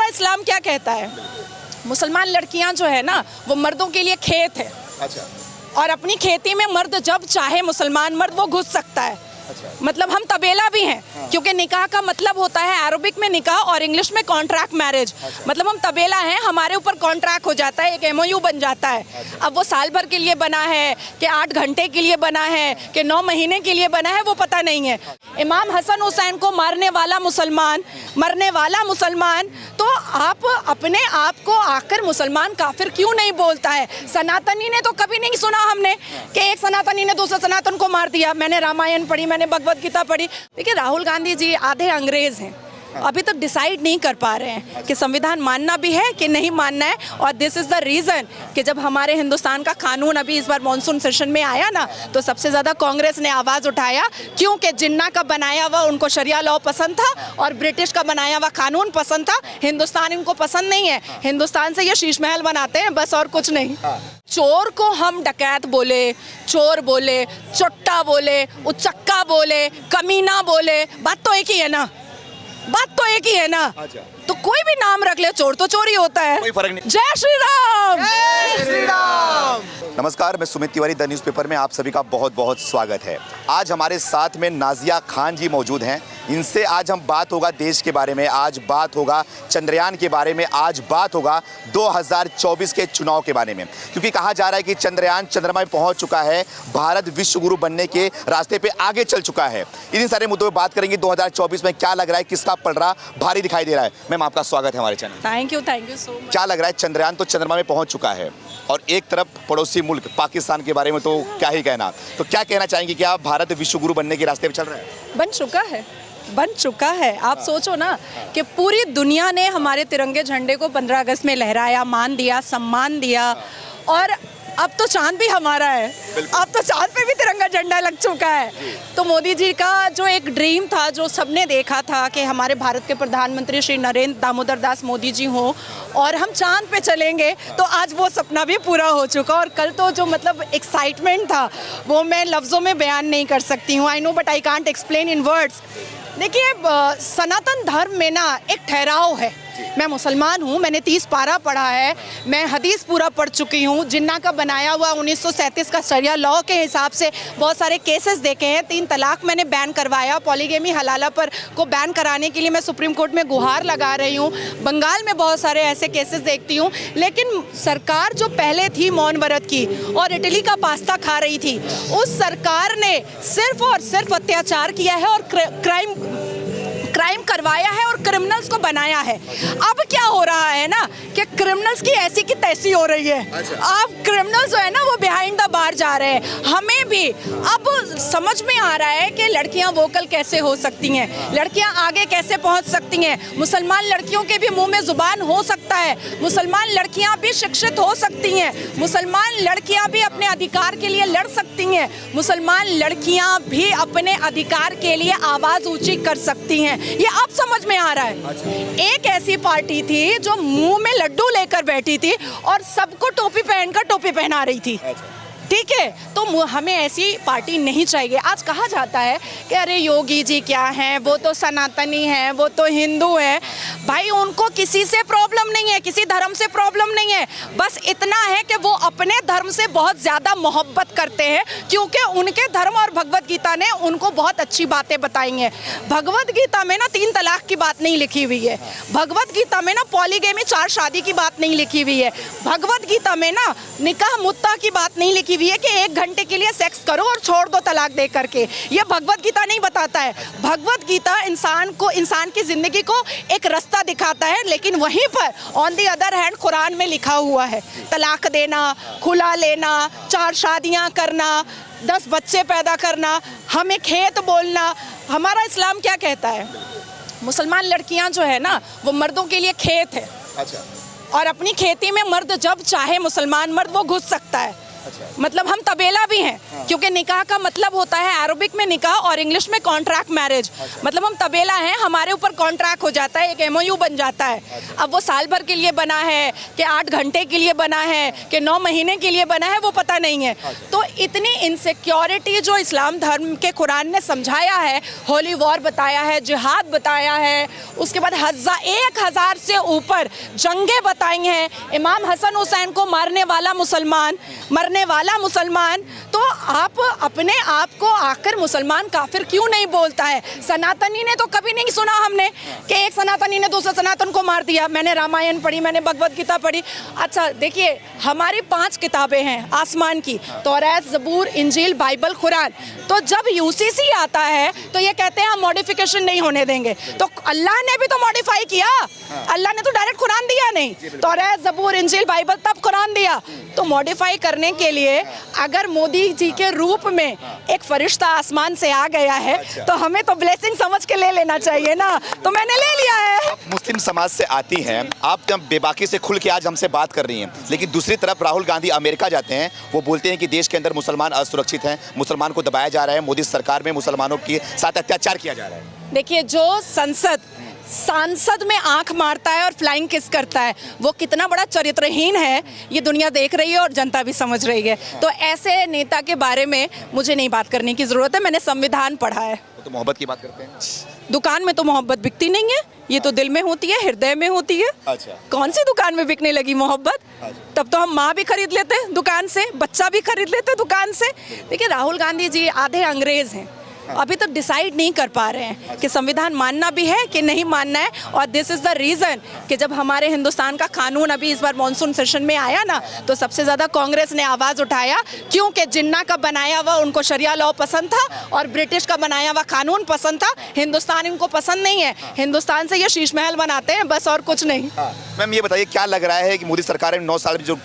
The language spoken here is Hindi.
हमारा इस्लाम क्या कहता है? मुसलमान लड़कियां जो है ना वो मर्दों के लिए खेत है। अच्छा। और अपनी खेती में मर्द जब चाहे मुसलमान मर्द वो घुस सकता है। अच्छा। मतलब हम तबेला भी हैं। हाँ। क्योंकि निकाह का मतलब होता है अरबिक में निकाह और इंग्लिश में कॉन्ट्रैक्ट मैरिज। अच्छा। मतलब हम तबेला हैं, हमारे ऊपर कॉन्ट्रैक्ट हो जाता है, एक एमओयू बन जाता है। अच्छा। अब वो साल भर के लिए बना है कि 8 घंटे के लिए बना है कि 9 महीने के लिए बना है वो पता नहीं है। इमाम हसन हुसैन को मारने वाला मुसलमान तो आप अपने आप को आकर मुसलमान काफिर क्यों नहीं बोलता है? सनातनी ने तो कभी नहीं सुना हमने कि एक सनातनी ने दूसरे सनातन को मार दिया। मैंने रामायण पढ़ी, मैंने भगवत गीता पढ़ी। देखिए राहुल गांधी जी आधे अंग्रेज हैं, अभी तक डिसाइड नहीं कर पा रहे हैं कि संविधान मानना भी है कि नहीं मानना है। और दिस इज़ द रीज़न कि जब हमारे हिंदुस्तान का कानून अभी इस बार मॉनसून सेशन में आया ना तो सबसे ज़्यादा कांग्रेस ने आवाज़ उठाया, क्योंकि जिन्ना का बनाया हुआ उनको शरिया लॉ पसंद था और ब्रिटिश का बनाया हुआ कानून पसंद था। हिंदुस्तान इनको पसंद नहीं है। हिंदुस्तान से ये शीश महल बनाते हैं बस, और कुछ नहीं। चोर को हम डकैत बोले, चोर बोले, चुट्टा बोले, उचक्का बोले, कमीना बोले, बात तो एक ही है ना, बात तो एक ही है ना। अच्छा। तो कोई भी नाम रख ले, चोर तो चोर ही होता है। कोई फर्क नहीं। जय श्री राम। जय श्री राम। नमस्कार, मैं सुमित तिवारी, द न्यूज़पेपर में आप सभी का बहुत बहुत स्वागत है। आज हमारे साथ में नाजिया खान जी मौजूद हैं। इनसे आज हम बात होगा देश के बारे में, आज बात होगा चंद्रयान के बारे में, आज बात होगा 2024 के चुनाव के बारे में। क्योंकि कहा जा रहा है कि चंद्रयान चंद्रमा में पहुंच चुका है, भारत विश्व गुरु बनने के रास्ते पे आगे चल चुका है। इन सारे मुद्दों पर बात करेंगे। 2024 में क्या लग रहा है, किसका पलड़ा भारी दिखाई दे रहा है? मैम आपका स्वागत है हमारे channel. Thank you so much. क्या लग रहा है, चंद्रयान तो चंद्रमा में पहुंच चुका है और एक तरफ पड़ोसी मुल्क पाकिस्तान के बारे में तो क्या ही कहना, तो क्या कहना चाहेंगे कि आप भारत विश्व गुरु बनने के रास्ते पे चल रहे हैं? बन चुका है। आप सोचो ना कि पूरी दुनिया ने हमारे तिरंगे झंडे को 15 अगस्त में लहराया, मान दिया, सम्मान दिया। और अब तो चांद भी हमारा है, अब तो चांद पे भी तिरंगा झंडा लग चुका है। तो मोदी जी का जो एक ड्रीम था, जो सबने देखा था कि हमारे भारत के प्रधानमंत्री श्री नरेंद्र दामोदर दास मोदी जी हों और हम चांद पे चलेंगे, तो आज वो सपना भी पूरा हो चुका। और कल तो जो मतलब एक्साइटमेंट था वो मैं लफ्ज़ों में बयान नहीं कर सकती हूँ। I know but I can't explain in words. देखिए सनातन धर्म में ना एक ठहराव है। मैं मुसलमान हूँ, मैंने 30 पारा पढ़ा है, मैं हदीस पूरा पढ़ चुकी हूँ। जिन्ना का बनाया हुआ 1937 का शरिया लॉ के हिसाब से बहुत सारे केसेस देखे हैं। 3 तलाक मैंने बैन करवाया, पॉलीगेमी हलाला पर को बैन कराने के लिए मैं सुप्रीम कोर्ट में गुहार लगा रही हूँ। बंगाल में बहुत सारे ऐसे केसेस देखती हूँ। लेकिन सरकार जो पहले थी मौन व्रत की और इटली का पास्ता खा रही थी, उस सरकार ने सिर्फ और सिर्फ अत्याचार किया है और क्राइम करवाया है और क्रिमिनल्स को बनाया है। अब क्या हो रहा है ना कि क्रिमिनल्स की ऐसी की तैसी हो रही है। अच्छा। अब क्रिमिनल्स जो है ना वो बिहाइंड द बार जा रहे हैं। हमें भी अब समझ में आ रहा है कि लड़कियां वोकल कैसे हो सकती हैं, लड़कियां आगे कैसे पहुंच सकती हैं। मुसलमान लड़कियों के भी मुंह में जुबान हो सकता है, मुसलमान लड़कियां भी शिक्षित हो सकती हैं, मुसलमान लड़कियां भी अपने अधिकार के लिए लड़ सकती हैं, मुसलमान लड़कियां भी अपने अधिकार के लिए आवाज़ ऊंची कर सकती हैं। ये अब समझ में आ रहा है। अच्छा। एक ऐसी पार्टी थी जो मुंह में लड्डू लेकर बैठी थी और सबको टोपी पहनकर टोपी पहना रही थी। अच्छा। ठीक है, तो हमें ऐसी पार्टी नहीं चाहिए। आज कहा जाता है कि अरे योगी जी क्या हैं, वो तो सनातनी हैं, वो तो हिंदू हैं। भाई उनको किसी से प्रॉब्लम नहीं है, किसी धर्म से प्रॉब्लम नहीं है। बस इतना है कि वो अपने धर्म से बहुत ज़्यादा मोहब्बत करते हैं, क्योंकि उनके धर्म और भगवत गीता ने उनको बहुत अच्छी बातें बताई हैं। भगवत गीता में ना 3 तलाक की बात नहीं लिखी हुई है, भगवत गीता में ना पॉलीगेमी 4 शादी की बात नहीं लिखी हुई है, भगवत गीता में ना निकाह मुत्ता की बात नहीं लिखी हुई है कि 1 घंटे के लिए सेक्स करो और छोड़ दो तलाक दे करके। ये भगवत गीता नहीं बताता है। भगवत गीता इंसान की जिंदगी को एक रास्ता दिखाता है, लेकिन वहीं पर on the other hand Quran में लिखा हुआ है तलाक देना, खुला लेना, 4 शादियां करना, 10 बच्चे पैदा करना, हमें खेत बोलना। हमारा इस्लाम क्या कहता है? मुसलमान लड़कियां जो है ना वो मर्दों के लिए खेत है। अच्छा। और अपनी खेती में मर्द जब चाहे मुसलमान मर्द वो घुस सकता है। मतलब हम तबेला भी हैं, क्योंकि निकाह का मतलब होता है अरबिक में निकाह और इंग्लिश में कॉन्ट्रैक्ट मैरिज। मतलब हम तबेला हैं, हमारे ऊपर कॉन्ट्रैक्ट हो जाता है, एक एमओयू बन जाता है। अब वो साल भर के लिए बना है कि 8 घंटे के लिए बना है कि 9 महीने के लिए बना है, वो पता नहीं है। तो इतनी इनसिक्योरिटी जो इस्लाम धर्म के कुरान ने समझाया है, होली वॉर बताया है, जिहाद बताया है, उसके बाद 1000 से ऊपर जंगें बताई हैं, इमाम हसन हुसैन को मारने वाला मुसलमान, तो आप अपने आप को आखिर मुसलमान काफिर क्यों नहीं बोलता है? सनातनी ने तो कभी नहीं सुना हमने कि एक सनातनी ने दूसरे सनातन को मार दिया। मैंने रामायण पढ़ी, मैंने भगवत गीता पढ़ी। अच्छा देखिए, हमारी 5 किताबें हैं आसमान की, तौरात, ज़बूर, इंजील, बाइबल, कुरान। तो जब यूसीसी आता है तो ये कहते हैं हम मॉडिफिकेशन नहीं होने देंगे। तो अल्लाह ने भी तो मॉडिफाई किया, अल्लाह ने तो डायरेक्ट कुरान दिया नहीं, तौरात, ज़बूर, इंजील, बाइबल, तब कुरान दिया। तो मॉडिफाई करने के लिए अगर मोदी जी के रूप में एक फरिश्ता आसमान से आ गया है तो हमें तो ब्लेसिंग समझ के ले लेना चाहिए ना, तो मैंने ले लिया है। मुस्लिम समाज से आती हैं, आप जब बेबाकी से खुल के आज हमसे बात कर रही हैं, लेकिन दूसरी तरफ राहुल गांधी अमेरिका जाते हैं, वो बोलते हैं कि देश के अंदर मुसलमान असुरक्षित हैं, मुसलमान को दबाया जा रहा है, मोदी सरकार में मुसलमानों के साथ अत्याचार किया जा रहा है। देखिए, जो सांसद में आंख मारता है और फ्लाइंग किस करता है, वो कितना बड़ा चरित्रहीन है, ये दुनिया देख रही है और जनता भी समझ रही है। तो ऐसे नेता के बारे में मुझे नहीं बात करने की ज़रूरत है, मैंने संविधान पढ़ा है। तो मोहब्बत की बात करते हैं। दुकान में तो मोहब्बत बिकती नहीं है, ये तो दिल में होती है, हृदय में होती है। अच्छा। कौन सी दुकान में बिकने लगी मोहब्बत? तब तो हम माँ भी खरीद लेते दुकान से, बच्चा भी खरीद लेते दुकान से। देखिए, राहुल गांधी जी आधे अंग्रेज हैं, अभी तक डिसाइड नहीं कर पा रहे हैं कि संविधान मानना भी है कि नहीं मानना है। और दिस इज़ द रीज़न कि जब हमारे हिंदुस्तान का कानून अभी इस बार मॉनसून सेशन में आया ना, तो सबसे ज़्यादा कांग्रेस ने आवाज़ उठाया, क्योंकि जिन्ना का बनाया हुआ उनको शरिया लॉ पसंद था और ब्रिटिश का बनाया हुआ कानून पसंद था। हिंदुस्तान इनको पसंद नहीं है, हिंदुस्तान से ये शीश महल बनाते हैं बस, और कुछ नहीं। मैम, ये बताइए, क्या लग रहा है कि मोदी सरकार ने 9 साल में जो